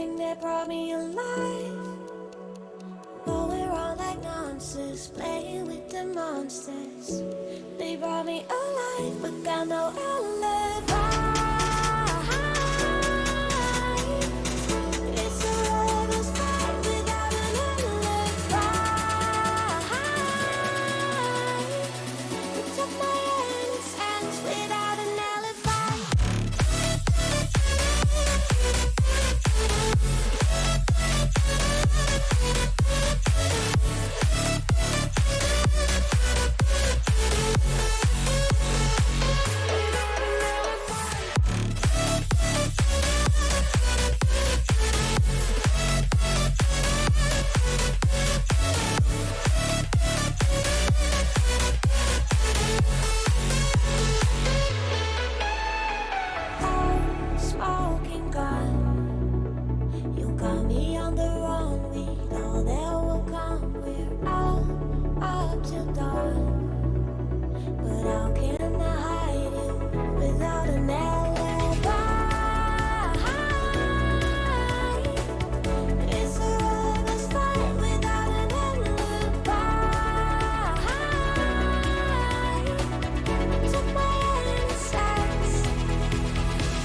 everything that brought me alive. Going around like nonsense, playing with the monsters. They brought me alive, but got no alibi. It's a rebel's fight without an alibi. Took my hands without an alibi. Smoking gun, you got me on the run. We know that will come. We're out up till dawn, but how can I hide you without an alibi? It's a rebel's fight without an alibi. Took my insides.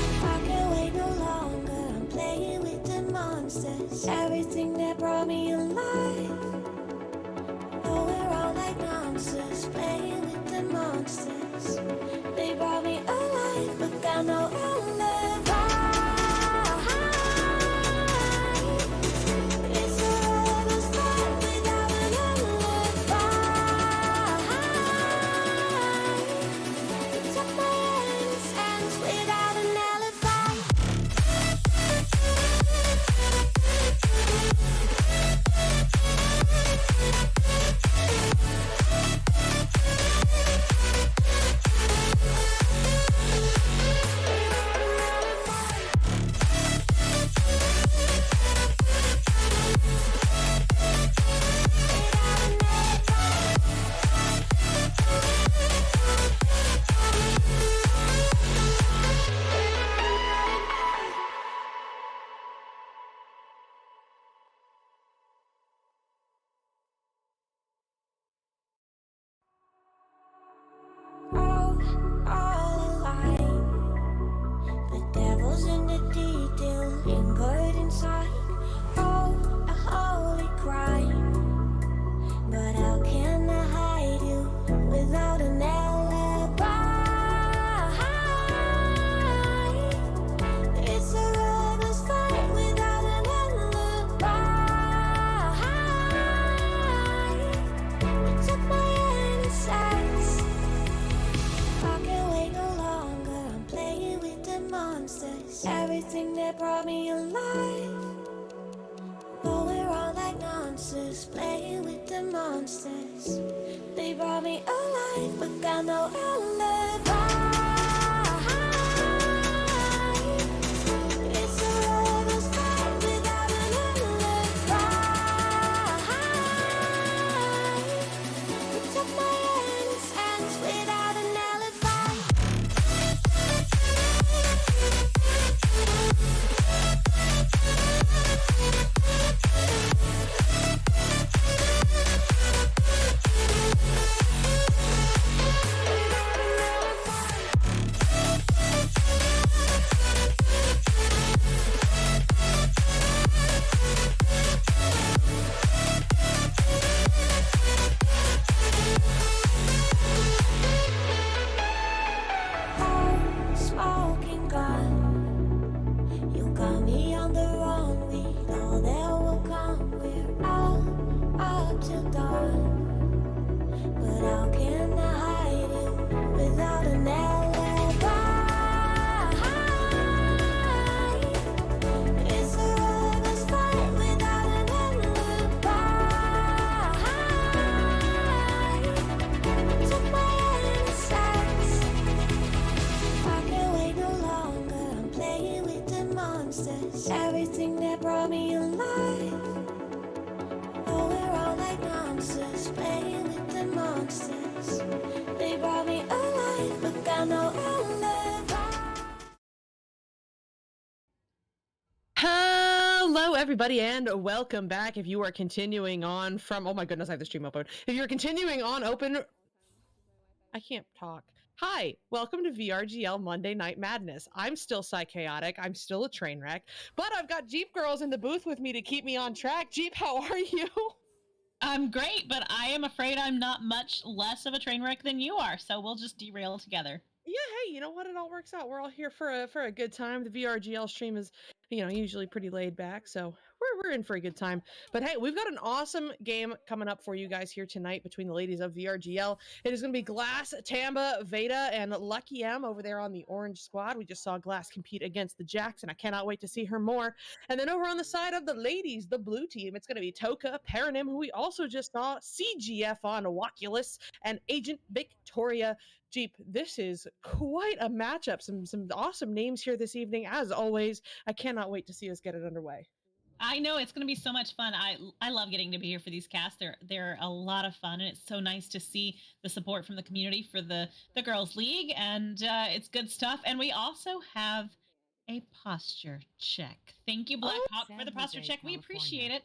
I can't wait no longer. I'm playing with the monsters. Everything that brought me alive. Going around like nonsense, playing with the monsters. They brought me alive, but got no alibi. It's a rebel's fight without an alibi. Took my hands without an alibi. All alive. The devil's in the detail, lingered inside. Oh, a holy crime. But how can I hide you without an alibi? It's a rebel's fight without an alibi. Took my insides. I can't wait no longer. I'm playing with the monsters. Everything that brought me alive. Going around like nonsense, playing with the monsters. They brought me alive, but got no alibi. It's a rebel's fight without an alibi. Took my hands without an alibi. everybody, and welcome back. If you are continuing on from, oh my goodness, I have the stream open. If you're continuing on open, I can't talk. Hi, welcome to VRGL Monday Night Madness. I'm still psychotic. I'm still a train wreck, but I've got Jeep girls in the booth with me to keep me on track. Jeep, how are you? I'm great, but I am afraid I'm not much less of a train wreck than you are, so we'll just derail together. Yeah, hey, you know what? It all works out. We're all here for a good time. The VRGL stream is, usually pretty laid back, so we're in for a good time. But hey, we've got an awesome game coming up for you guys here tonight between the ladies of VRGL. It is going to be Glass, Tamba, Veda, and Lucky M over there on the orange squad. We just saw Glass compete against the Jacks, and I cannot wait to see her more. And then over on the side of the ladies, the blue team, it's going to be Toka, Paranim, who we also just saw, CGF on Oculus, and Agent Victoria. Jeep, this is quite a matchup. Some awesome names here this evening. As always, I cannot wait to see us get it underway. I know it's going to be so much fun. I love getting to be here for these casts. They're a lot of fun, and it's so nice to see the support from the community for the girls' league, and it's good stuff. And we also have a posture check. Thank you, Black Hawk, for the posture check. We appreciate it.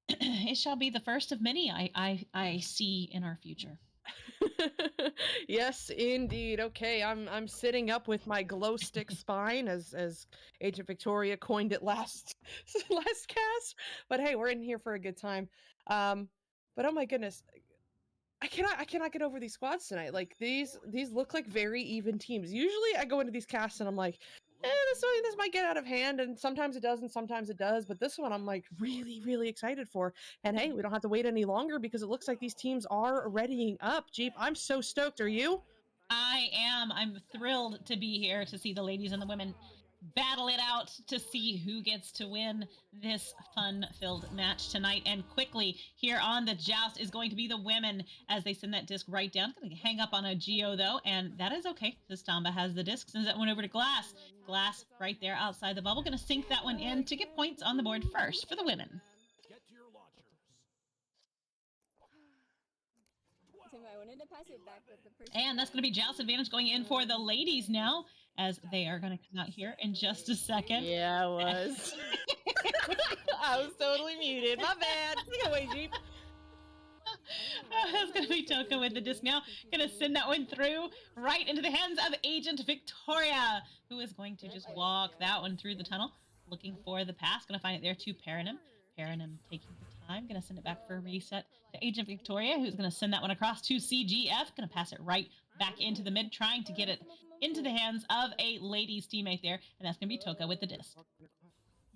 It shall be the first of many I see in our future. Yes, indeed. Okay, I'm sitting up with my glow stick spine as Agent Victoria coined it last cast. But hey, we're in here for a good time. But oh my goodness, I cannot get over these squads tonight. Like these look like very even teams. Usually I go into these casts and I'm like, this might get out of hand, and sometimes it does and sometimes it does, but this one I'm like really excited for. And hey, we don't have to wait any longer because it looks like these teams are readying up. Jeep, I'm so stoked. Are you? I am. I'm thrilled to be here to see the ladies and the women battle it out to see who gets to win this fun-filled match tonight. And quickly here on the joust is going to be the women as they send that disc right down. It's going to hang up on a Geo though, and that is okay because Tamba has the disc. Sends that one over to Glass. Glass right there outside the bubble. Going to sink that one in to get points on the board first for the women. I wanted to pass it back with the person. And that's going to be joust advantage going in for the ladies now, as they are going to come out here in just a second. Yeah, I was. I was totally muted. My bad. Take it away, Jeep. That's going to be Toka with the disc now. Going to send that one through right into the hands of Agent Victoria, who is going to just walk that one through the tunnel, looking for the pass. Going to find it there to Paranim. Paranim taking the time. Going to send it back for a reset to Agent Victoria, who's going to send that one across to CGF. Going to pass it right back into the mid, trying to get it into the hands of a ladies teammate there, and that's going to be Toka with the disc.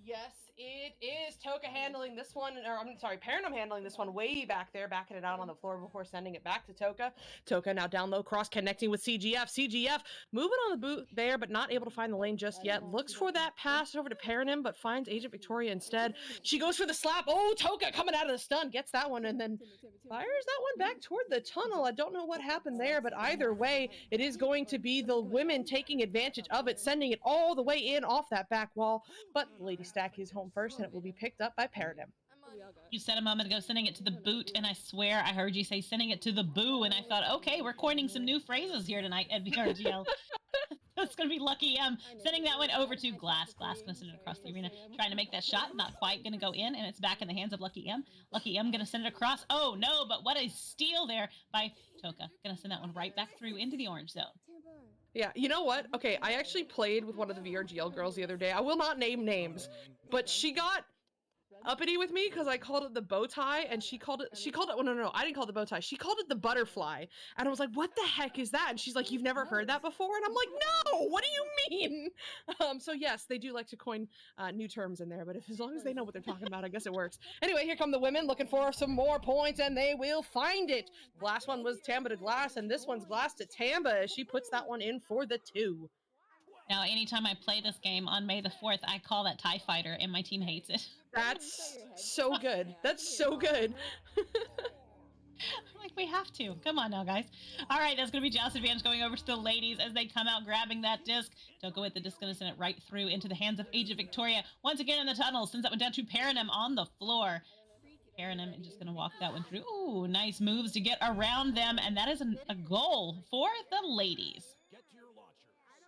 Yes, it is Toka handling this one, or I'm sorry, Paranim handling this one way back there, backing it out on the floor before sending it back to Toka. Toka now down low, cross connecting with CGF. CGF moving on the boot there, but not able to find the lane just yet. Looks for that pass over to Paranim, but finds Agent Victoria instead. She goes for the slap. Oh, Toka coming out of the stun, gets that one, and then fires that one back toward the tunnel. I don't know what happened there, but either way, it is going to be the women taking advantage of it, sending it all the way in off that back wall, but the lady stack is home first, and it will be picked up by Paradim. You said a moment ago sending it to the boot, and I swear I heard you say sending it to the boo, and I thought, okay, we're coining some new phrases here tonight at VRGL. That's going to be Lucky M sending that one over to Glass. Glass going to send it across the arena, trying to make that shot, not quite going to go in, and it's back in the hands of Lucky M. Lucky M going to send it across. Oh no, but what a steal there by Toka. Going to send that one right back through into the orange zone. Yeah, you know what? Okay, I actually played with one of the VRGL girls the other day. I will not name names, but she got uppity with me because I called it the bow tie, and she called it, oh, no, I didn't call it the bow tie. She called it the butterfly, and I was like, what the heck is that? And she's like, you've never heard that before? And I'm like, no, what do you mean? So yes, they do like to coin new terms in there, but as long as they know what they're talking about, I guess it works. Anyway, here come the women looking for some more points, and they will find it. The last one was Tamba to Glass, and this one's Glass to Tamba as she puts that one in for the 2. Now, anytime I play this game on May the 4th, I call that TIE Fighter, and my team hates it. That's so good. That's so good. Like, we have to. Come on now, guys. All right, that's going to be joust advantage going over to the ladies as they come out grabbing that disc. Toka with the disc, going to send it right through into the hands of Agent Victoria. Once again in the tunnel, sends that one down to Paranim on the floor. Paranim is just going to walk that one through. Ooh, nice moves to get around them, and that is a goal for the ladies.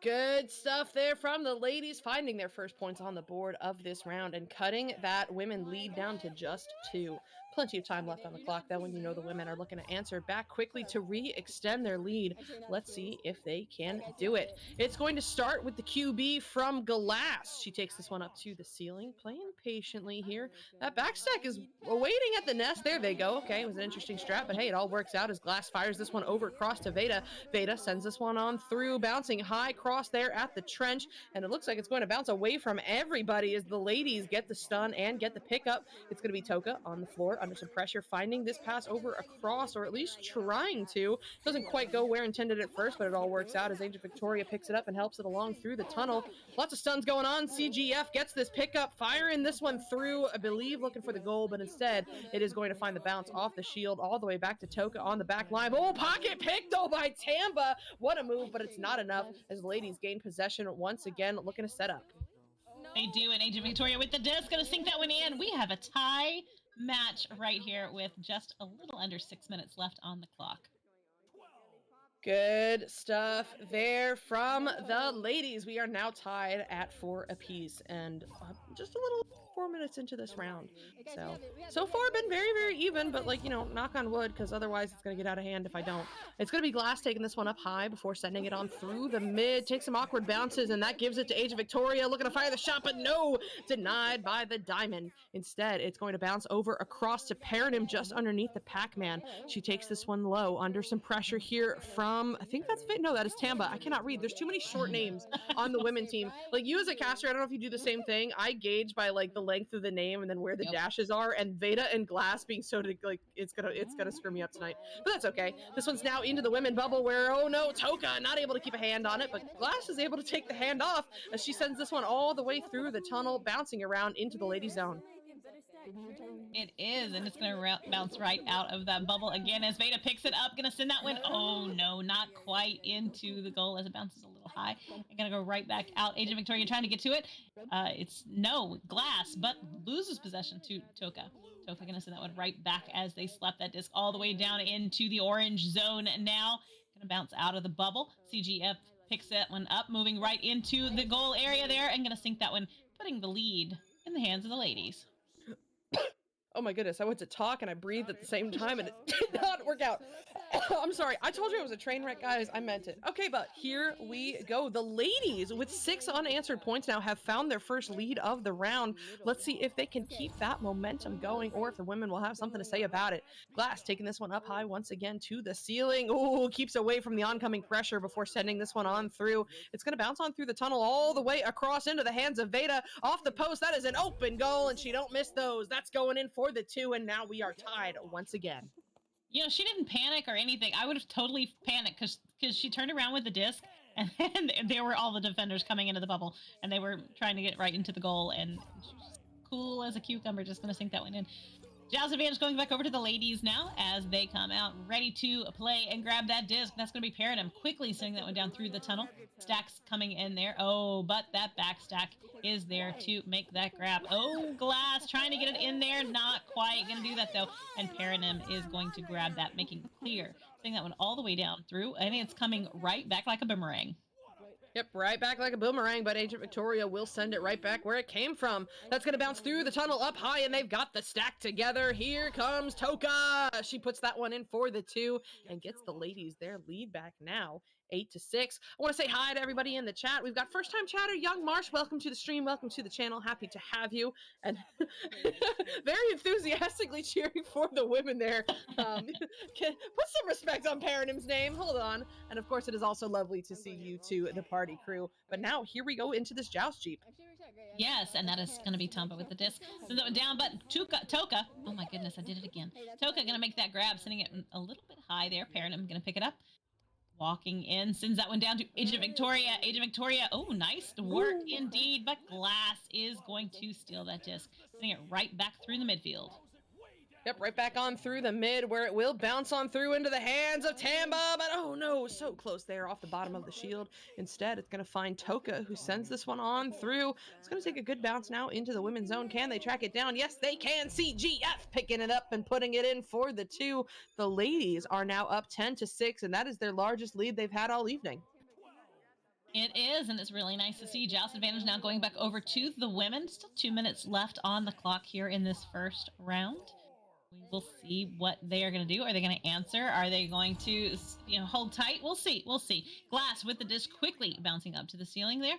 Good stuff there from the ladies, finding their first points on the board of this round and cutting that women lead down to just 2. Plenty of time left on the clock, though, when you know the women are looking to answer back quickly to re-extend their lead. Let's see if they can do it. It's going to start with the QB from Glass. She takes this one up to the ceiling, playing patiently here. That backstack is waiting at the nest. There they go. Okay, it was an interesting strat, but hey, it all works out as Glass fires this one over across to Veda. Veda sends this one on through, bouncing high cross there at the trench, and it looks like it's going to bounce away from everybody as the ladies get the stun and get the pickup. It's going to be Toka on the floor under some pressure, finding this pass over across, or at least trying to. Doesn't quite go where intended at first, but it all works out as Agent Victoria picks it up and helps it along through the tunnel. Lots of stuns going on. CGF gets this pickup, firing this one through, I believe, looking for the goal, but instead it is going to find the bounce off the shield all the way back to Toka on the back line. Oh, pocket pick though by Tamba. What a move, but it's not enough as the ladies gain possession once again, looking to set up. They do, and Agent Victoria with the disc, gonna sink that one in. We have a tie match right here with just a little under 6 minutes left on the clock. Good stuff there from the ladies. We are now tied at 4 apiece, and just a little 4 minutes into this round. So far been very, very even, but like, you know, knock on wood, because otherwise it's going to get out of hand if I don't. It's going to be Glass taking this one up high before sending it on through the mid. Takes some awkward bounces, and that gives it to Agent Victoria, looking to fire the shot, but no, denied by the diamond. Instead, it's going to bounce over across to Paradigm just underneath the Pac-Man. She takes this one low under some pressure here from, I think that's no, that is Tamba. I cannot read. There's too many short names on the women team. Like, you as a caster, I don't know if you do the same thing. I gauge by like the length of the name and then where the dashes are, and Veda and Glass being so like it's gonna screw me up tonight, but that's okay. This one's now into the women bubble where, oh no, Toka not able to keep a hand on it, but Glass is able to take the hand off as she sends this one all the way through the tunnel, bouncing around into the lady zone. It is, and it's going to bounce right out of that bubble again as Veda picks it up. Going to send that one. Oh, no, not quite into the goal as it bounces a little high. And going to go right back out. Agent Victoria trying to get to it. It's no Glass, but loses possession to Toka. Toka going to send that one right back as they slap that disc all the way down into the orange zone now. Going to bounce out of the bubble. CGF picks that one up, moving right into the goal area there, and going to sink that one, putting the lead in the hands of the ladies. Oh my goodness, I went to talk and I breathed at the same time and it did not work out. I'm sorry, I told you it was a train wreck, guys. I meant it. Okay, but here we go. The ladies, with 6 unanswered points now, have found their first lead of the round. Let's see if they can keep that momentum going, or if the women will have something to say about it. Glass taking this one up high once again to the ceiling. Ooh, keeps away from the oncoming pressure before sending this one on through. It's going to bounce on through the tunnel all the way across into the hands of Veda. Off the post, that is an open goal, and she don't miss those. That's going in for the 2, and now we are tied once again. You know, she didn't panic or anything. I would have totally panicked because she turned around with the disc, and then there were all the defenders coming into the bubble, and they were trying to get right into the goal, and she's cool as a cucumber, just going to sink that one in. Jazz advantage going back over to the ladies now as they come out ready to play and grab that disc. That's going to be Paradigm quickly sending that one down through the tunnel. Stacks coming in there. Oh, but that back stack is there to make that grab. Oh, Glass trying to get it in there. Not quite going to do that, though. And Paradigm is going to grab that, making it clear. Sending that one all the way down through, and it's coming right back like a boomerang. Yep, right back like a boomerang, but Agent Victoria will send it right back where it came from. That's going to bounce through the tunnel up high, and they've got the stack together. Here comes Toka. She puts that one in for the 2 and gets the ladies their lead back now, 8-6. I want to say hi to everybody in the chat. We've got first-time chatter, Young Marsh. Welcome to the stream. Welcome to the channel. Happy to have you. And very enthusiastically cheering for the women there. Put some respect on Paradigm's name. Hold on. And of course, it is also lovely to see you two, the party crew. But now, here we go into this joust jeep. Yes, and that is going to be Tamba with the disc. Sends that one down, but Toka. Oh my goodness, I did it again. Toka going to make that grab, sending it a little bit high there. Paradigm going to pick it up. Walking in, sends that one down to Agent Victoria. Agent Victoria, oh, nice work indeed, but Glass is going to steal that disc, sending it right back through the midfield. Yep, right back on through the mid, where it will bounce on through into the hands of Tamba, but oh no, so close there off the bottom of the shield. Instead, it's going to find Toka, who sends this one on through. It's going to take a good bounce now into the women's zone. Can they track it down? Yes, they can. CGF picking it up and putting it in for the 2. The ladies are now up 10-6, and that is their largest lead they've had all evening. It is, and it's really nice to see Joust advantage now going back over to the women. Still 2 minutes left on the clock here in this first round. We will see what they are going to do. Are they going to answer? Are they going to, hold tight? We'll see. We'll see. Glass with the disc quickly bouncing up to the ceiling there.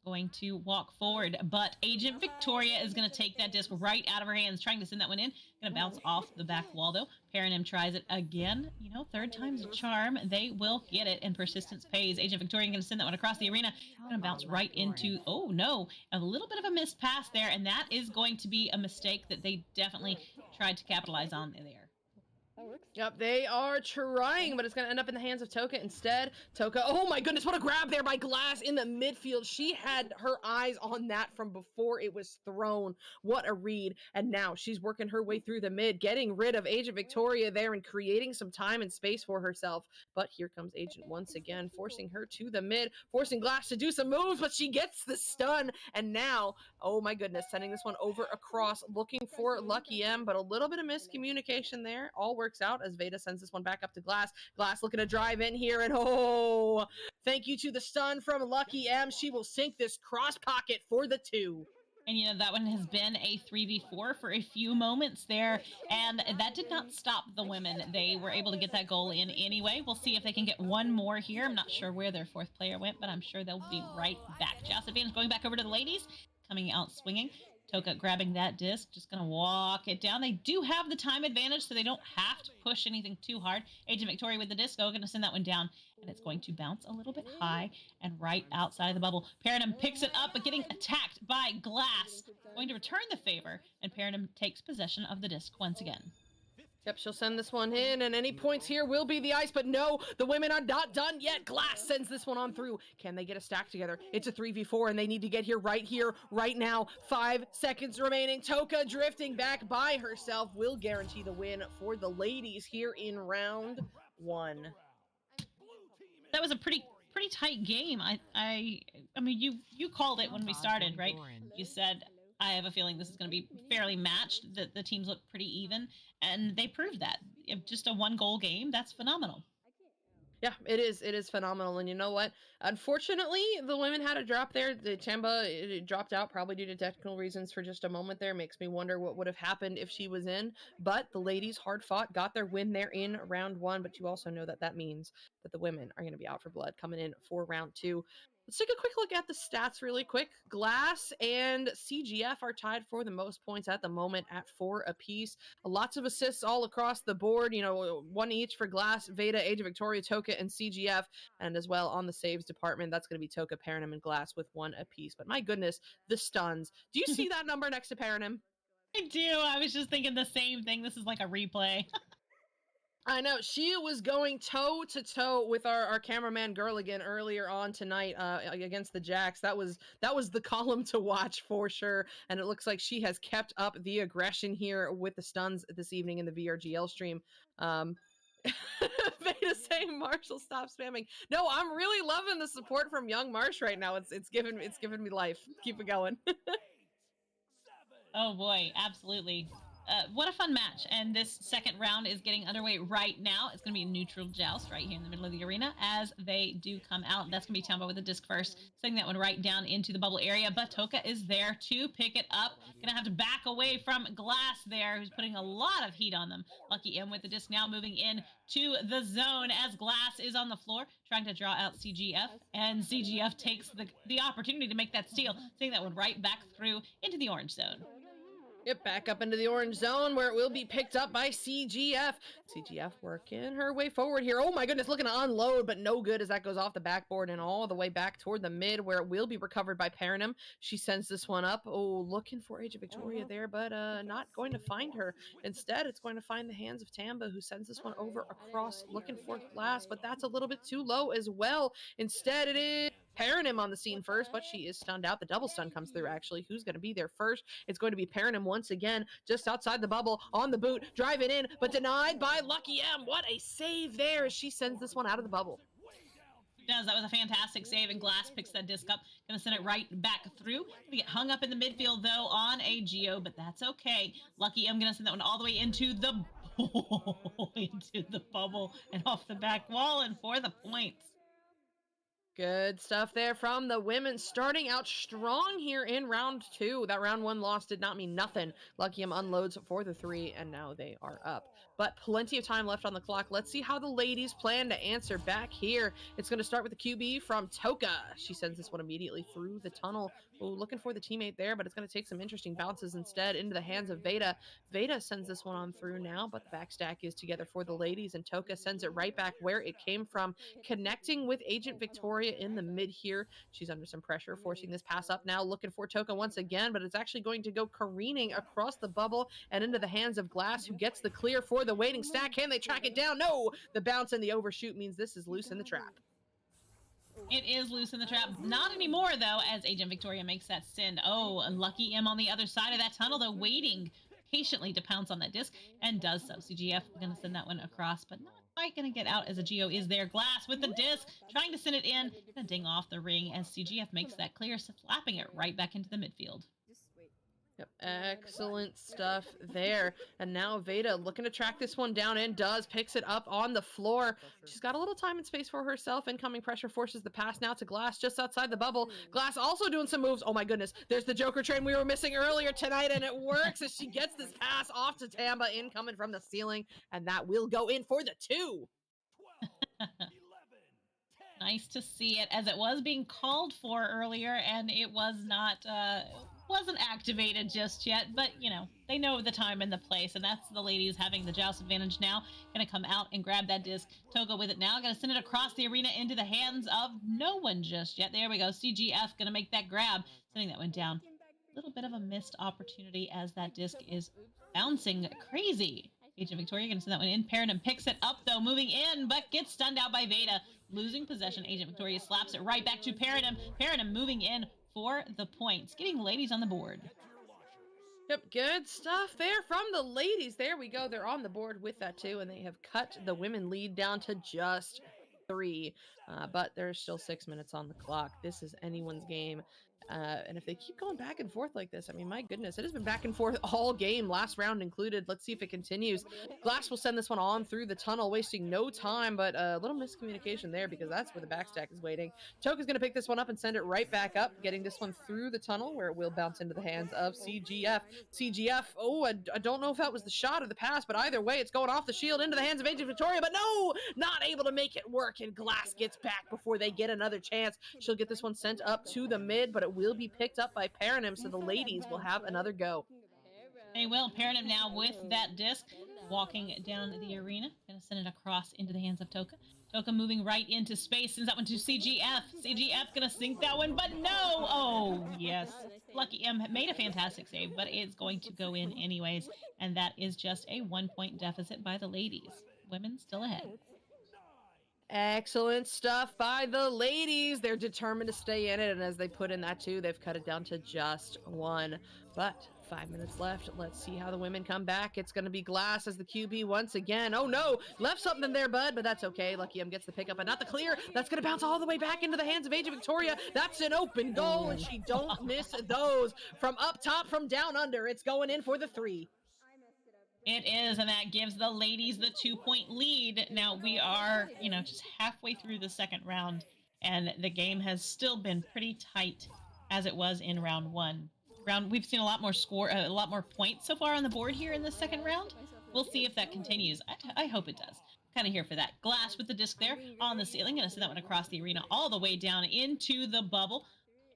Going to walk forward, but Agent Victoria is going to take that disc right out of her hands, trying to send that one in. Going to bounce off the back wall, though. Paranim tries it again. Third time's a charm. They will get it, and persistence pays. Agent Victoria going to send that one across the arena. Going to bounce right into, oh no, a little bit of a missed pass there, and that is going to be a mistake that they definitely tried to capitalize on there. Yep, they are trying, but it's going to end up in the hands of Toka instead. Toka, oh my goodness, what a grab there by Glass in the midfield. She had her eyes on that from before it was thrown. What a read. And now she's working her way through the mid, getting rid of Agent Victoria there and creating some time and space for herself. But here comes Agent once again, forcing her to the mid, forcing Glass to do some moves, but she gets the stun. And now, oh my goodness, sending this one over across, looking for Lucky M, but a little bit of miscommunication there. All works out as Veda sends this one back up to Glass. Glass looking to drive in here, and oh, thank you to the stun from Lucky M. She will sink this cross pocket for the 2. And that one has been a 3v4 for a few moments there, and that did not stop the women. They were able to get that goal in anyway. We'll see if they can get one more here. I'm not sure where their 4th player went, but I'm sure they'll be right back. Joust advantage going back over to the ladies, coming out swinging. Toka grabbing that disc, just going to walk it down. They do have the time advantage, so they don't have to push anything too hard. Agent Victoria with the disc, going to send that one down, and it's going to bounce a little bit high and right outside of the bubble. Paranim picks it up, but getting attacked by Glass. Going to return the favor, and Paranim takes possession of the disc once again. Yep, she'll send this one in, and any points here will be the ice, but no, the women are not done yet. Glass sends this one on through. Can they get a stack together? It's a 3v4, and they need to get here, right now. 5 seconds remaining. Toka drifting back by herself will guarantee the win for the ladies here in round 1. That was a pretty tight game. I mean, you called it when we started, right? You said, I have a feeling this is going to be fairly matched, that the teams look pretty even, and they proved that. If just a 1-goal game, that's phenomenal. Yeah, it is phenomenal. And you know what? Unfortunately, the women had a drop there. The Tamba dropped out probably due to technical reasons for just a moment there. Makes me wonder what would have happened if she was in. But the ladies, hard fought, got their win there in round 1. But you also know that means that the women are going to be out for blood coming in for round 2. Let's take a quick look at the stats really quick. Glass and CGF are tied for the most points at the moment at 4 apiece. Lots of assists all across the board, 1 each for Glass, Veda, Age of Victoria, Toka, and CGF. And as well on the saves department, that's going to be Toka, Paranim, and Glass with 1 apiece. But my goodness, the stuns. Do you see that number next to Paranim? I do. I was just thinking the same thing. This is like a replay. I know. She was going toe-to-toe with our cameraman Gurligan earlier on tonight against the Jacks. That was the column to watch for sure. And it looks like she has kept up the aggression here with the stuns this evening in the VRGL stream. Beta saying Marshall, stop spamming. No, I'm really loving the support from young Marsh right now. It's given me life. Keep it going. Oh boy, absolutely. What a fun match. And this second round is getting underway right now. It's going to be a neutral joust right here in the middle of the arena as they do come out. That's going to be Tamba with the disc first, sending that one right down into the bubble area. But Toka is there to pick it up. Going to have to back away from Glass there, who's putting a lot of heat on them. Lucky M with the disc now moving in to the zone as Glass is on the floor, trying to draw out CGF. And CGF takes the opportunity to make that steal, sending that one right back through into the orange zone. Yep, back up into the orange zone where it will be picked up by CGF. CGF working her way forward here. Oh my goodness, looking to unload, but no good as that goes off the backboard and all the way back toward the mid where it will be recovered by Paranim. She sends this one up. Oh, looking for Age of Victoria there, but not going to find her. Instead, it's going to find the hands of Tamba, who sends this one over across looking for Glass, but that's a little bit too low as well. Instead, it is Paranim on the scene first, but she is stunned out. The double stun comes through, actually. Who's going to be there first? It's going to be Paranim once again, just outside the bubble, on the boot, driving in, but denied by Lucky M. What a save there as she sends this one out of the bubble. Does. That was a fantastic save, and Glass picks that disc up. Going to send it right back through. Going to get hung up in the midfield, though, on a Geo, but that's okay. Lucky M going to send that one all the way into the bubble and off the back wall, and for the points. Good stuff there from the women, starting out strong here in round 2. That round 1 loss did not mean nothing. Lucky'em unloads for the 3, and now they are up. But plenty of time left on the clock. Let's see how the ladies plan to answer back here. It's going to start with the QB from Toka. She sends this one immediately through the tunnel. Ooh, looking for the teammate there, but it's going to take some interesting bounces instead into the hands of Veda. Veda sends this one on through now, but the backstack is together for the ladies, and Toka sends it right back where it came from, connecting with Agent Victoria in the mid here. She's under some pressure, forcing this pass up now, looking for Toka once again, but it's actually going to go careening across the bubble and into the hands of Glass, who gets the clear for the waiting stack. Can they track it down? No! The bounce and the overshoot means this is loose in the trap. It is loose in the trap. Not anymore, though, as Agent Victoria makes that send. Oh, and Lucky'em on the other side of that tunnel, though, waiting patiently to pounce on that disc, and does so. CGF going to send that one across, but not quite going to get out as a Geo is there. Glass with the disc, trying to send it in, gonna ding off the ring as CGF makes that clear, slapping it right back into the midfield. Yep, excellent stuff there. And now Veda looking to track this one down, and does, picks it up on the floor. She's got a little time and space for herself. Incoming pressure forces the pass now to Glass just outside the bubble. Glass also doing some moves. Oh my goodness, there's the Joker train we were missing earlier tonight, and it works as she gets this pass off to Tamba, incoming from the ceiling, and that will go in for the 2. Nice to see it, as it was being called for earlier, and it was not wasn't activated just yet, but you know, they know the time and the place, and that's the ladies having the joust advantage now. Gonna come out and grab that disc. Toga with it now, gonna send it across the arena into the hands of no one just yet. There we go. CGF gonna make that grab, sending that one down. A little bit of a missed opportunity as that disc is bouncing crazy. Agent Victoria gonna send that one in. Paranum picks it up though, moving in, but gets stunned out by Veda. Losing possession, Agent Victoria slaps it right back to Paranum. Paranum moving in for the points, getting the ladies on the board. Yep, good stuff there from the ladies. There we go. They're on the board with that too, and they have cut the women lead down to just 3. But there's still 6 minutes on the clock. This is anyone's game. And if they keep going back and forth like this, I mean, my goodness, it has been back and forth all game, last round included. Let's see if it continues. Glass will send this one on through the tunnel, wasting no time, but a little miscommunication there because that's where the backstack is waiting. Toka's going to pick this one up and send it right back up, getting this one through the tunnel where it will bounce into the hands of CGF. CGF, oh, I don't know if that was the shot or the pass, but either way, it's going off the shield into the hands of Agent Victoria, but no, not able to make it work, and Glass gets back before they get another chance. She'll get this one sent up to the mid, but it will be picked up by Paranum, so the ladies will have another go. They will. Paranum now with that disc, walking down the arena. Gonna send it across into the hands of Toka. Toka moving right into space, sends that one to CGF. CGF gonna sink that one, but no! Oh, yes. Lucky'em made a fantastic save, but it's going to go in anyways, and that is just a 1-point deficit by the ladies. Women still ahead. Excellent stuff by the ladies. They're determined to stay in it, and as they put in that 2, they've cut it down to just 1. But 5 minutes left. Let's see how the women come back. It's going to be Glass as the QB once again. Oh no, left something there, bud, but that's okay. Lucky'em gets the pickup, but not the clear. That's going to bounce all the way back into the hands of Agent Victoria. That's an open goal, and she don't miss those. From up top, from down under, it's going in for the 3. It is, and that gives the ladies the 2-point lead. Now we are, just halfway through the second round, and the game has still been pretty tight as it was in round 1. We've seen a lot more points so far on the board here in the second round. We'll see if that continues. I hope it does. Kind of here for that. Glass with the disc there on the ceiling. Gonna send that one across the arena all the way down into the bubble.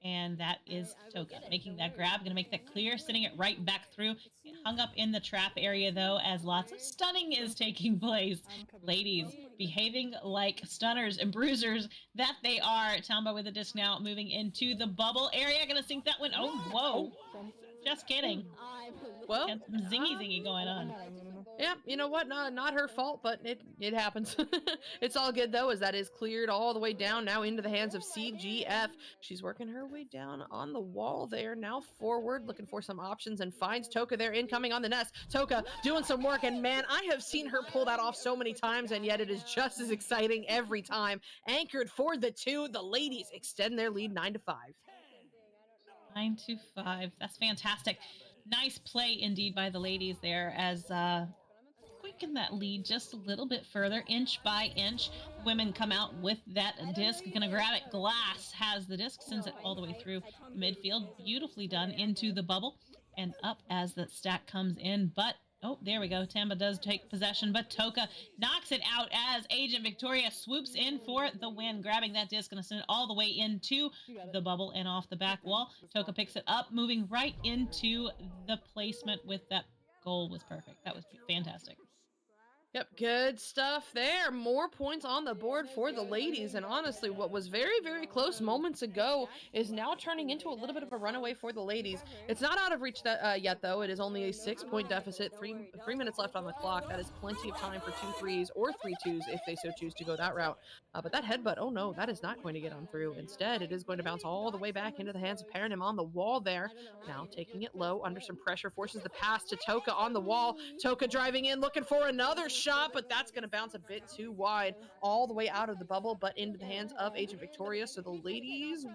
And that is Toka making that grab. Going to make that clear, sending it right back through. Get hung up in the trap area, though, as lots of stunning is taking place. Ladies behaving like stunners and bruisers that they are. Tamba with the disc now, moving into the bubble area. Going to sink that one. Oh, whoa. Just kidding. Well, and some zingy going on. Yeah, you know what? Not her fault, but it happens. It's all good, though, as that is cleared all the way down now into the hands of CGF. She's working her way down on the wall there, now forward, looking for some options, and finds Toka there, incoming on the nest. Toka doing some work, and man, I have seen her pull that off so many times, and yet it is just as exciting every time. Anchored for the 2, the ladies extend their lead 9-5. 9-5. That's fantastic. Nice play indeed by the ladies there, as shrinking that lead just a little bit further, inch by inch. Women come out with that disc, gonna grab it. Glass has the disc, sends it all the way through midfield. Beautifully done into the bubble and up as that stack comes in. But oh, there we go. Tamba does take possession, but Toka knocks it out as Agent Victoria swoops in for the win, grabbing that disc and send it all the way into the bubble and off the back wall. Toka picks it up, moving right into the placement with that goal. Was perfect. That was fantastic. Yep, good stuff there. More points on the board for the ladies. And honestly, what was very, very close moments ago is now turning into a little bit of a runaway for the ladies. It's not out of reach yet, though. It is only a 6-point deficit, three minutes left on the clock. That is plenty of time for 2 threes or 3 twos if they so choose to go that route. But that headbutt, oh no, that is not going to get on through. Instead, it is going to bounce all the way back into the hands of Paranim on the wall there. Now taking it low under some pressure, forces the pass to Toka on the wall. Toka driving in, looking for another shot, but that's going to bounce a bit too wide all the way out of the bubble, but into the hands of Agent Victoria. So the ladies,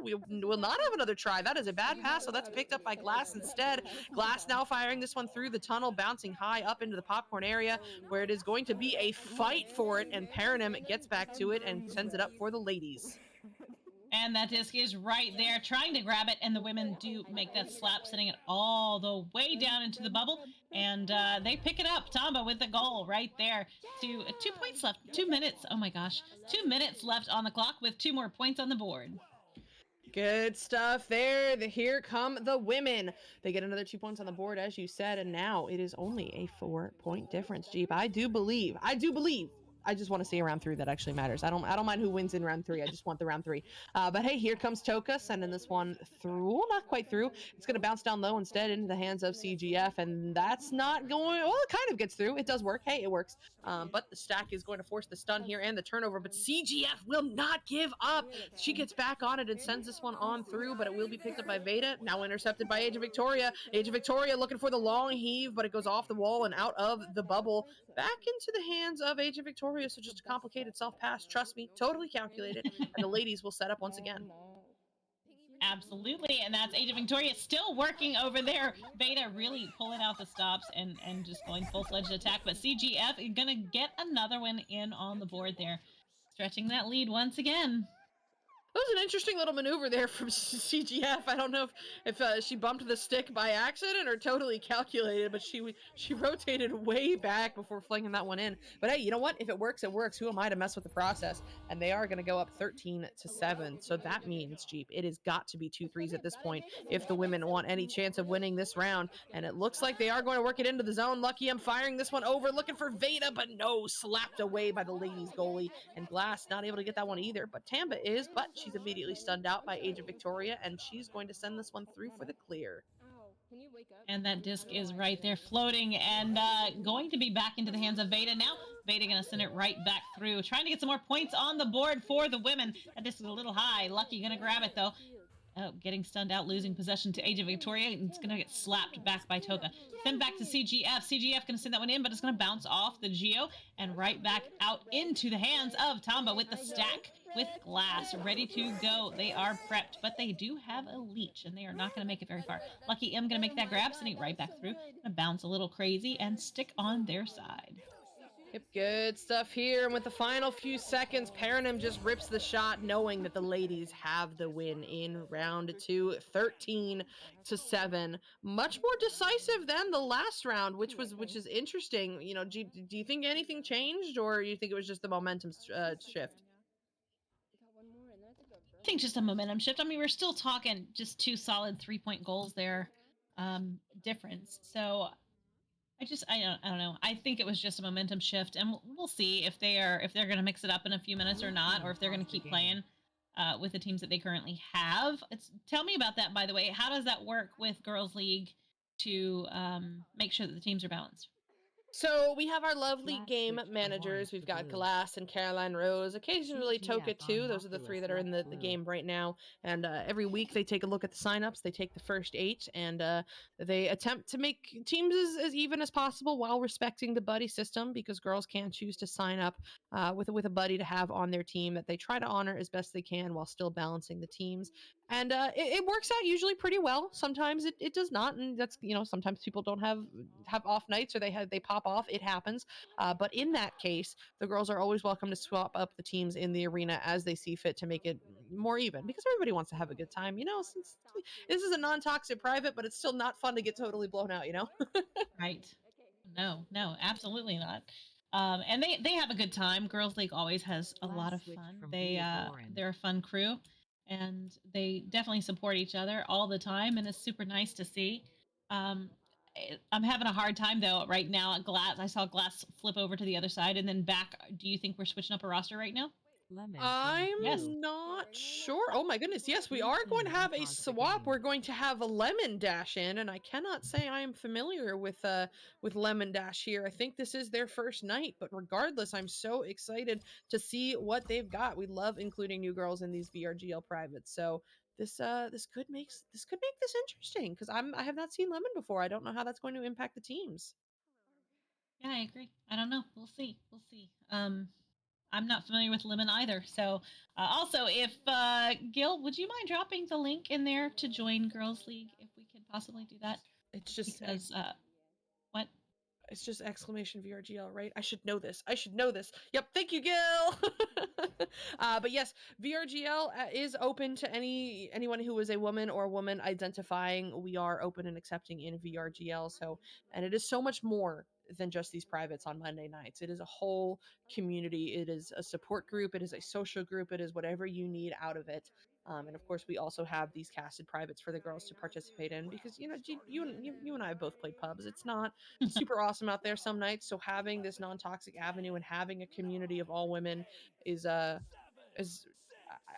we will not have another try. That is a bad pass, so that's picked up by Glass instead. Glass now firing this one through the tunnel, bouncing high up into the popcorn area, where it is going to be a fight for it, and Paranim gets back to it and sends it up for the ladies. And that disc is right there, trying to grab it, and the women do make that slap, sending it all the way down into the bubble, and they pick it up. Tamba with the goal right there. 2 points left, 2 minutes. Oh my gosh, 2 minutes left on the clock with 2 more points on the board. Good stuff there. Here come the women. They get another 2 points on the board, as you said, and now it is only a 4-point difference, Jeep. I do believe. I just want to see a round 3 that actually matters. I don't mind who wins in round 3. I just want the round 3. But hey, here comes Toka sending this one through. Well, not quite through. It's going to bounce down low instead into the hands of CGF, and that's not going. Well, it kind of gets through. It does work. Hey, it works. But the stack is going to force the stun here and the turnover. But CGF will not give up. She gets back on it and sends this one on through, but it will be picked up by Veda. Now intercepted by Agent Victoria. Agent Victoria looking for the long heave, but it goes off the wall and out of the bubble. Back into the hands of Agent Victoria. So just a complicated self-pass. Trust me, totally calculated. And the ladies will set up once again. Absolutely, and that's Agent Victoria still working over there. Veda really pulling out the stops and just going full-fledged attack. But CGF is going to get another one in on the board there, stretching that lead once again. That was an interesting little maneuver there from CGF. I don't know if she bumped the stick by accident or totally calculated, but she rotated way back before flinging that one in. But hey, you know what? If it works, it works. Who am I to mess with the process? And they are going to go up 13-7. So that means, Jeep, it has got to be 2 threes at this point if the women want any chance of winning this round. And it looks like they are going to work it into the zone. Lucky I'm firing this one over, looking for Veda, but no, slapped away by the ladies goalie. And Glass not able to get that one either. But Tamba is, but she's immediately stunned out by Agent Victoria, and she's going to send this one through for the clear. And that disc is right there floating and going to be back into the hands of Veda now. Veda going to send it right back through, trying to get some more points on the board for the women. That disc is a little high. Lucky going to grab it, though. Oh, getting stunned out, losing possession to Agent Victoria. It's going to get slapped back by Toka. Send back to CGF. CGF going to send that one in, but it's going to bounce off the Geo and right back out into the hands of Tamba with the stack with Glass ready to go. They are prepped, but they do have a leech, and they are not going to make it very far. Lucky M going to make that grab, sending it right back through. Going to bounce a little crazy and stick on their side. Yep, good stuff here. And with the final few seconds, Paranim just rips the shot, knowing that the ladies have the win in round 2, 13-7. Much more decisive than the last round, which is interesting. You know, do you think anything changed, or you think it was just the momentum shift? I think just a momentum shift. I mean, we're still talking just 2 solid 3-point goals there, difference. So I don't know. I think it was just a momentum shift, and we'll see if they're going to mix it up in a few minutes or not, or if they're going to keep playing with the teams that they currently have. Tell me about that, by the way. How does that work with Girls League to make sure that the teams are balanced? So we have our lovely game managers. We've got Glass and Caroline Rose, occasionally Toka too. Those are the 3 that are in the game right now. And every week they take a look at the signups. They take the first 8 and they attempt to make teams as even as possible while respecting the buddy system, because girls can choose to sign up with a buddy to have on their team that they try to honor as best they can while still balancing the teams. And it works out usually pretty well. Sometimes it does not, and that's, sometimes people don't have off nights, or they pop off. It happens. But in that case, the girls are always welcome to swap up the teams in the arena as they see fit to make it more even, because everybody wants to have a good time. Since this is a non-toxic private, but it's still not fun to get totally blown out. Right. No, no, absolutely not. And they have a good time. Girls League always has a lot of fun. They're a fun crew, and they definitely support each other all the time, and it's super nice to see. Um, I'm having a hard time though right now. Glass, I saw Glass flip over to the other side and then back. Do you think we're switching up a roster right now? Yes. I'm not sure. Oh my goodness. Yes, we are going to have a swap. We're going to have a Lemon Dash in, and I cannot say I am familiar with Lemon Dash here. I think this is their first night, but regardless, I'm so excited to see what they've got. We love including new girls in these VRGL privates. So this could make this interesting, because I have not seen Lemon before. I don't know how that's going to impact the teams. Yeah, I agree. I don't know. We'll see. We'll see. I'm not familiar with Lemon either. So, also, if Gil, would you mind dropping the link in there to join Girls League if we could possibly do that? It's just Because what? It's just exclamation VRGL, right? I should know this. I should know this. Yep. Thank you, Gil. But yes, VRGL is open to anyone who is a woman or woman identifying. We are open and accepting in VRGL. So, and it is so much more than just these privates on Monday nights. It is a whole community. It is a support group. It is a social group. It is whatever you need out of it. And of course, we also have these casted privates for the girls to participate in, because you and I have both played pubs. It's not super awesome out there some nights. So having this non-toxic avenue and having a community of all women is is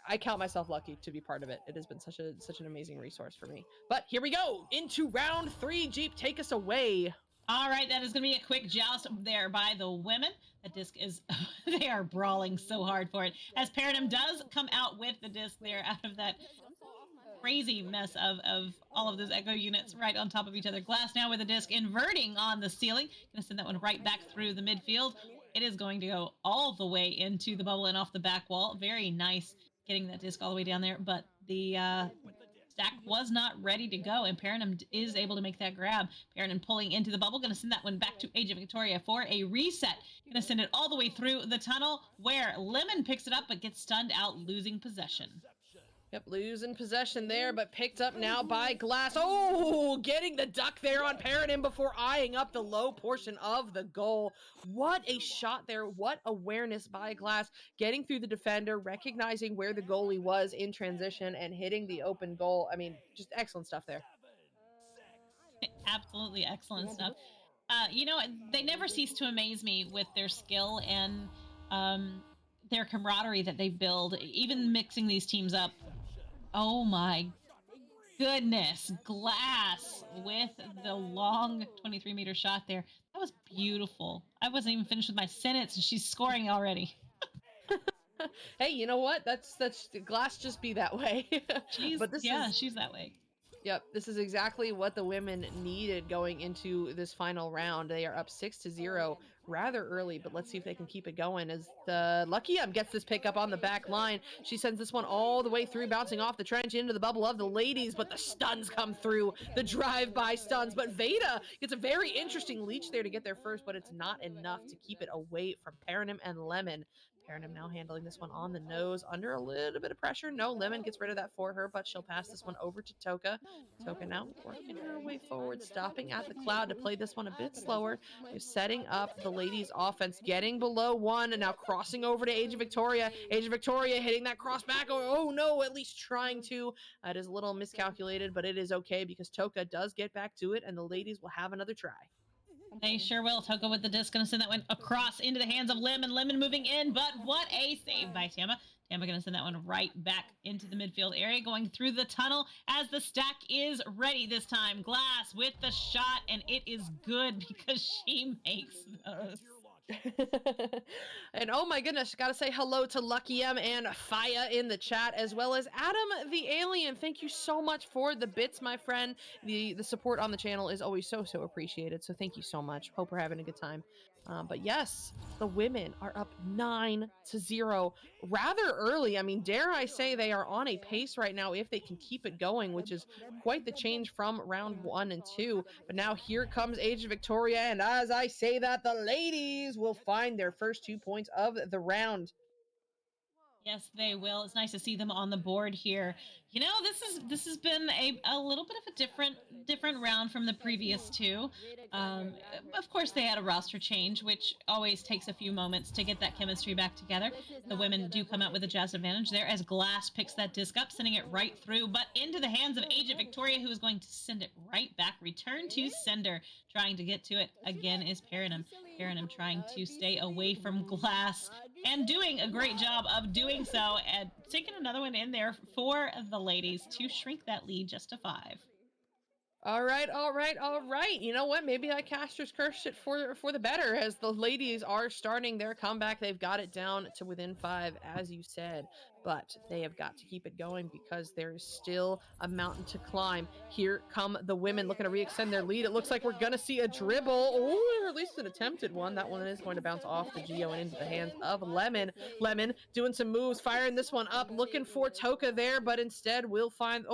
I count myself lucky to be part of it. It has been such an amazing resource for me. But here we go into round 3. Jeep, take us away. All right, that is going to be a quick joust there by the women. The disc is, they are brawling so hard for it. As Paradigm does come out with the disc there out of that crazy mess of all of those echo units right on top of each other. Glass now with the disc inverting on the ceiling. Going to send that one right back through the midfield. It is going to go all the way into the bubble and off the back wall. Very nice getting that disc all the way down there. But the stack was not ready to go, and Paradigm is able to make that grab. Paradigm pulling into the bubble. Going to send that one back to Age of Victoria for a reset. Going to send it all the way through the tunnel, where Lemon picks it up but gets stunned out, losing possession. Yep, losing possession there, but picked up now by Glass. Oh, getting the duck there on Paradigm before eyeing up the low portion of the goal. What a shot there. What awareness by Glass, getting through the defender, recognizing where the goalie was in transition, and hitting the open goal. I mean, just excellent stuff there. Absolutely excellent stuff. They never cease to amaze me with their skill and their camaraderie that they build, even mixing these teams up. Oh my goodness. Glass with the long 23-meter shot there. That was beautiful. I wasn't even finished with my sentence and she's scoring already. Hey, you know what? That's Glass just be that way. She's that way. Yep, this is exactly what the women needed going into this final round. They are up 6-0 rather early, but let's see if they can keep it going, as the Lucky gets this pick up on the back line. She sends this one all the way through, bouncing off the trench into the bubble of the ladies, but the stuns come through, the drive-by stuns. But Veda gets a very interesting leech there to get there first, but it's not enough to keep it away from Paranim and Lemon. Paranim now handling this one on the nose, under a little bit of pressure. No, Lemon gets rid of that for her, but she'll pass this one over to Toka. Toka now working her way forward, stopping at the cloud to play this one a bit slower. They're setting up the ladies' offense, getting below one, and now crossing over to Age of Victoria. Age of Victoria hitting that cross back. Oh no, at least trying to. It is a little miscalculated, but it is okay, because Toka does get back to it, and the ladies will have another try. They sure will. Toka with the disc, going to send that one across into the hands of Lemon. Lemon moving in, but what a save by Tama. Tama going to send that one right back into the midfield area, going through the tunnel as the stack is ready this time. Glass with the shot, and it is good because she makes those. And oh my goodness, gotta say hello to Lucky M and Faya in the chat, as well as Adam the Alien. Thank you so much for the bits, my friend. The support on the channel is always so appreciated, so thank you so much. Hope we're having a good time. But yes, the women are up 9-0 rather early. I mean, dare I say they are on a pace right now if they can keep it going, which is quite the change from round 1 and 2. But now here comes Age of Victoria, and as I say that, the ladies will find their first 2 points of the round. Yes, they will. It's nice to see them on the board here. You know, this has been a little bit of a different round from the previous two. Of course, they had a roster change, which always takes a few moments to get that chemistry back together. The women do come out with a Jazz advantage there as Glass picks that disc up, sending it right through, but into the hands of Agent Victoria, who is going to send it right back. Return to sender. Trying to get to it again is Paranum. Paranum trying to stay away from Glass and doing a great job of doing so and taking another one in there for the ladies to shrink that lead just to 5. All right. You know what? Maybe I caster's cursed it for the better, as the ladies are starting their comeback. They've got it down to within 5, as you said, but they have got to keep it going because there is still a mountain to climb. Here come the women looking to re-extend their lead. It looks like we're gonna see a dribble, or at least an attempted one. That one is going to bounce off the Geo and into the hands of Lemon. Lemon doing some moves, firing this one up, looking for Toka there, but instead we'll find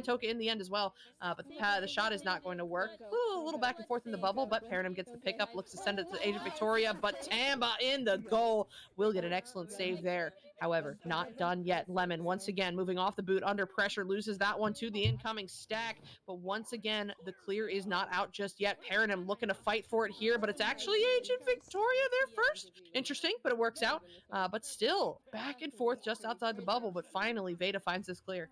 Toka in the end as well. But the shot is not going to work. Ooh, a little back and forth in the bubble, but Paranum gets the pickup, looks to send it to Agent Victoria, but Tamba in the goal will get an excellent save there. However, not done yet. Lemon once again moving off the boot under pressure, loses that one to the incoming stack, but once again the clear is not out just yet. Paranum looking to fight for it here, but it's actually Agent Victoria there first. Interesting, but it works out. But still back and forth just outside the bubble, but finally Veda finds this clear.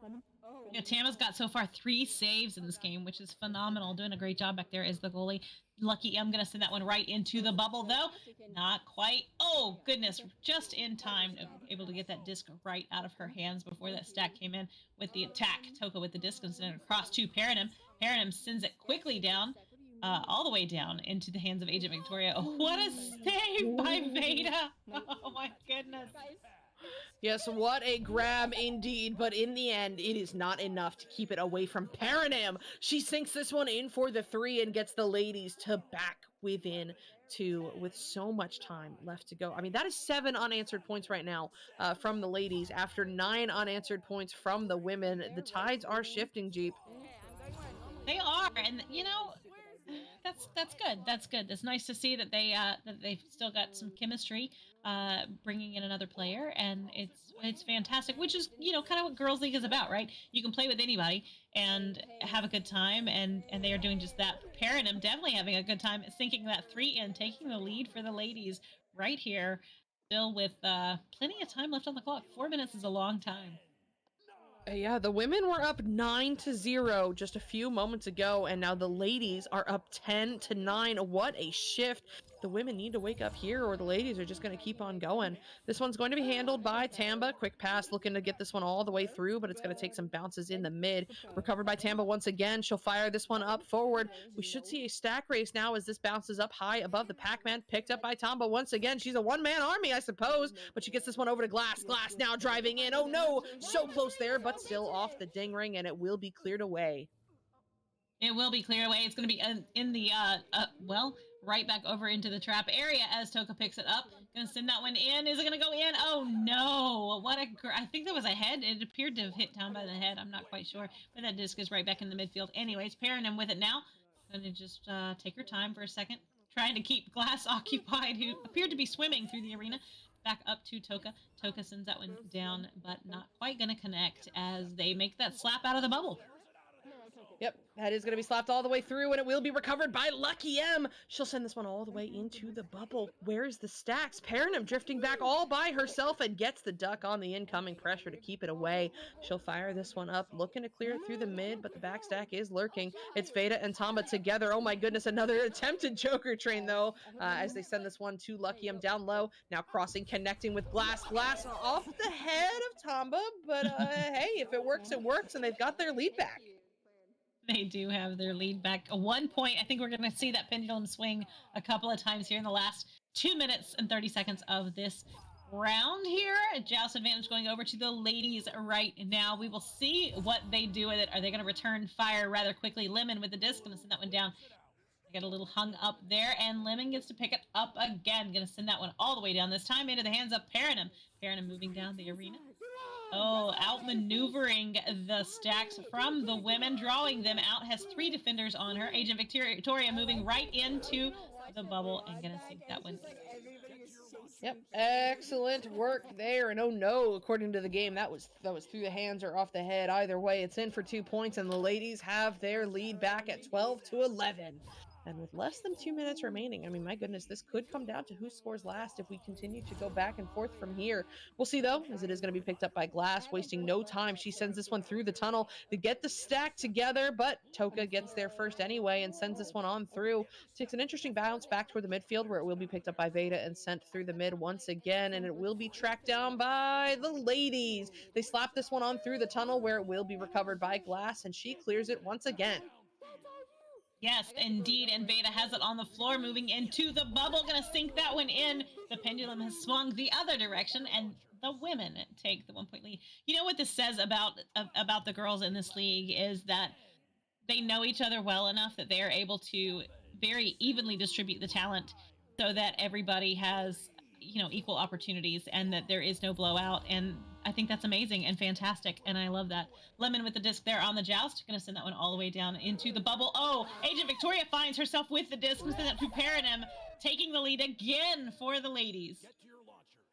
Yeah, Tama's got so far 3 saves in this game, which is phenomenal. Doing a great job back there as the goalie. Lucky I'm going to send that one right into the bubble, though. Not quite. Oh, goodness. Just in time. Able to get that disc right out of her hands before that stack came in with the attack. Toka with the disc and sent it across to Paranum. Paranum sends it quickly down. All the way down into the hands of Agent Victoria. Oh, what a save by Veda. Oh, my goodness. Yes, what a grab indeed, but in the end, it is not enough to keep it away from Paranum. She sinks this one in for the 3 and gets the ladies to back within 2 with so much time left to go. I mean, that is 7 unanswered points right now from the ladies after 9 unanswered points from the women. The tides are shifting, Jeep. They are, and you know, that's good. That's good. It's nice to see that they've still got some chemistry, bringing in another player, and it's fantastic. Which is kind of what Girls League is about, right? You can play with anybody and have a good time, and they are doing just that. Preparing them, definitely having a good time, sinking that 3 and taking the lead for the ladies right here, still with plenty of time left on the clock. 4 minutes is a long time. Yeah, the women were up 9-0 just a few moments ago, and now the ladies are up 10-9. What a shift. The women need to wake up here, or the ladies are just going to keep on going. This one's going to be handled by Tamba. Quick pass, looking to get this one all the way through, but it's going to take some bounces in the mid. Recovered by Tamba once again. She'll fire this one up forward. We should see a stack race now as this bounces up high above the Pac-Man. Picked up by Tamba once again. She's a one-man army, I suppose, but she gets this one over to Glass. Glass now driving in. Oh no, so close there, but still off the ding ring, and it will be cleared away. It will be cleared away. It's going to be in the, right back over into the trap area as Toka picks it up. Going to send that one in. Is it going to go in? Oh, no. I think that was a head. It appeared to have hit down by the head. I'm not quite sure. But that disc is right back in the midfield. Anyways, Paranum with it now. Going to just take her time for a second. Trying to keep Glass occupied, who appeared to be swimming through the arena. Back up to Toka. Toka sends that one down, but not quite going to connect as they make that slap out of the bubble. Yep, that is going to be slapped all the way through, and it will be recovered by Lucky M. She'll send this one all the way into the bubble. Where's the stacks? Paranum drifting back all by herself and gets the duck on the incoming pressure to keep it away. She'll fire this one up, looking to clear it through the mid, but the back stack is lurking. It's Veda and Tamba together. Oh my goodness, another attempted Joker train, though, as they send this one to Lucky M down low. Now crossing, connecting with Glass. Glass off the head of Tamba, but hey, if it works, it works, and they've got their lead back. They do have their lead back. At one point, I think we're going to see that pendulum swing a couple of times here in the last 2 minutes and 30 seconds of this round here. Joust advantage going over to the ladies right now. We will see what they do with it. Are they going to return fire rather quickly? Lemon with the disc, going to send that one down Get a little hung up there, and Lemon gets to pick it up again. Gonna send that one all the way down, this time into the hands of Paranum. Paranum moving down the arena. Oh, outmaneuvering the stacks from the women, drawing them out. Has 3 defenders on her. Agent Victoria moving right into the bubble and gonna sink that one. Yep, excellent work there. And oh no, according to the game, that was through the hands or off the head. Either way, it's in for 2 points, and the ladies have their lead back at 12-11. And with less than 2 minutes remaining, I mean, my goodness, this could come down to who scores last if we continue to go back and forth from here. We'll see, though, as it is going to be picked up by Glass, wasting no time. She sends this one through the tunnel to get the stack together, but Toka gets there first anyway and sends this one on through. Takes an interesting bounce back toward the midfield, where it will be picked up by Veda and sent through the mid once again, and it will be tracked down by the ladies. They slap this one on through the tunnel, where it will be recovered by Glass, and she clears it once again. Yes, indeed, and Veda has it on the floor, moving into the bubble, gonna sink that one in. The pendulum has swung the other direction, and the women take the 1-point lead. You know what this says about the girls in this league is that they know each other well enough that they are able to very evenly distribute the talent so that everybody has, you know, equal opportunities and that there is no blowout. And I think that's amazing and fantastic, and I love that. Lemon with the disc there on the joust. Gonna send that one all the way down into the bubble. Oh, Agent Victoria finds herself with the disc and send that to Paranum, taking the lead again for the ladies.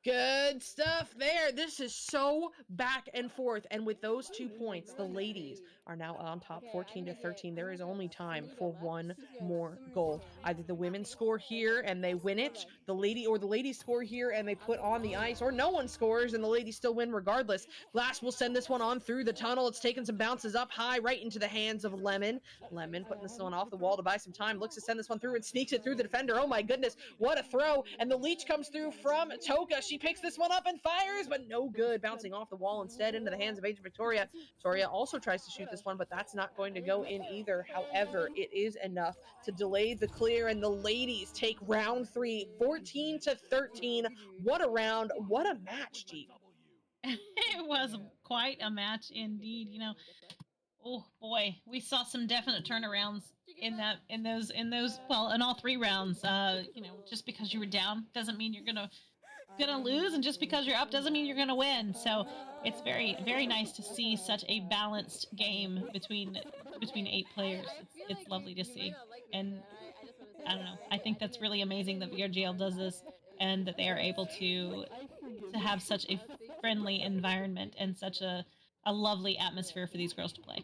Good stuff there. This is so back and forth. And with those 2 points, the ladies are now on top 14-13. There is only time for one more goal. Either the women score here and they win it, the ladies score here and they put on the ice, or no one scores and the ladies still win regardless. Glass will send this one on through the tunnel. It's taken some bounces up high right into the hands of Lemon. Lemon putting this one off the wall to buy some time. Looks to send this one through and sneaks it through the defender. Oh my goodness, what a throw. And the leech comes through from Toka. She picks this one up and fires, but no good. Bouncing off the wall instead into the hands of Agent Victoria. Victoria also tries to shoot this one, but that's not going to go in either. However, it is enough to delay the clear, and the ladies take round 3, 14-13. What a round. What a match, Jeep. It was quite a match indeed. You know, oh boy, we saw some definite turnarounds in those well, in all 3 rounds. You know, just because you were down doesn't mean you're gonna lose, and just because you're up doesn't mean you're gonna win. So it's very, very nice to see such a balanced game between 8 players. It's lovely to see, and I don't know, I think that's really amazing that VRGL does this and that they are able to have such a friendly environment and such a lovely atmosphere for these girls to play.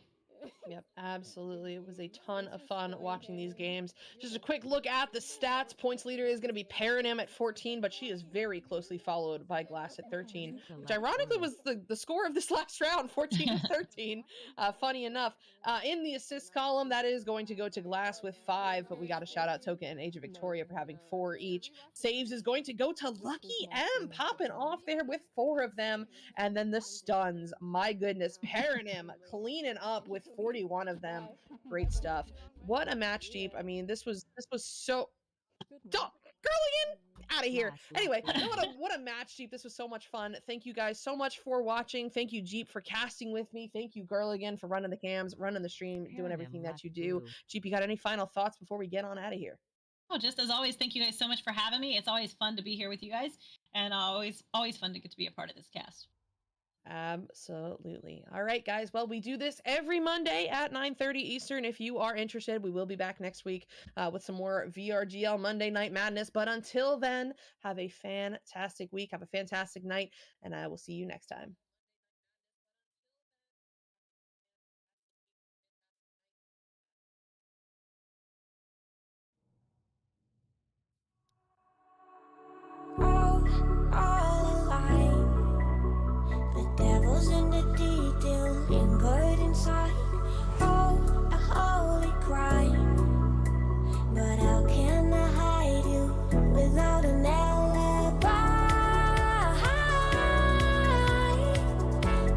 Yep, absolutely. It was a ton of fun watching these games. Just a quick look at the stats. Points leader is going to be Paranum at 14, but she is very closely followed by Glass at 13, which ironically was the score of this last round, 14-13. Funny enough. In the assist column, that is going to go to Glass with 5, but we got to shout out Toka and Agent Victoria for having 4 each. Saves is going to go to Lucky M, popping off there with 4 of them. And then the stuns, my goodness, Paranum cleaning up with 41 of them. Great stuff. What a match, Jeep. I mean, this was so girl again, out of here. Anyway, what a match, Jeep. This was so much fun. Thank you guys so much for watching. Thank you, Jeep, for casting with me. Thank you, Girl again, for running the cams, running the stream, doing everything that you do. Jeep, you got any final thoughts before we get on out of here? Oh, just as always, thank you guys so much for having me. It's always fun to be here with you guys, and always fun to get to be a part of this cast. Absolutely. All right, guys. Well, we do this every Monday at 9:30 Eastern. If you are interested, we will be back next week with some more VRGL Monday Night Madness. But until then, have a fantastic week. Have a fantastic night, and I will see you next time. All alive. The devil's in the detail, lingered inside. Oh, a holy crime. But how can I hide you without an alibi?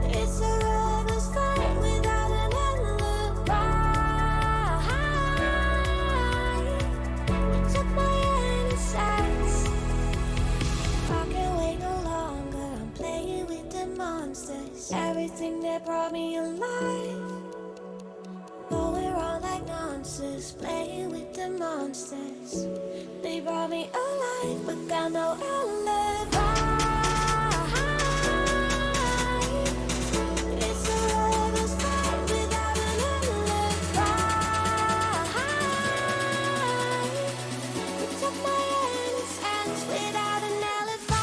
It's a lover's fight without an alibi. You took my innocence. I can't wait no longer. I'm playing with the monsters. Everything that brought me alive. Going wrong like nonsense. Playing with the the monsters. They brought me alive, but got no alibi. It's a lover's fight without an alibi. It took my innocence without an alibi.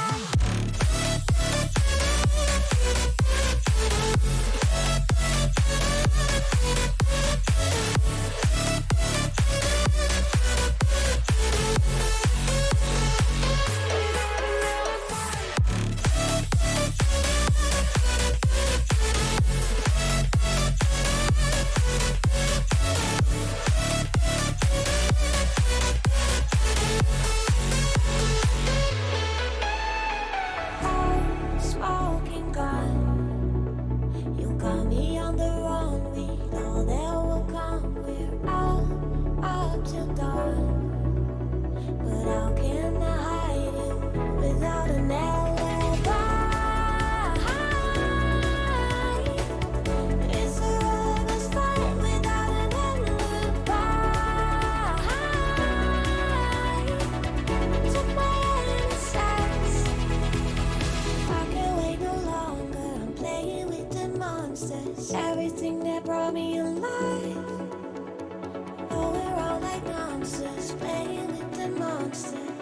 Smoking gun, you got me on the run. We know that will come. We're out up till dawn, but how can I hide you without an alibi? It's a lover's fight without an alibi. Took my innocence. I can't wait no longer. I'm playing with the monsters. Everything that brought me alive. Oh, we're all like monsters, playing with the monsters.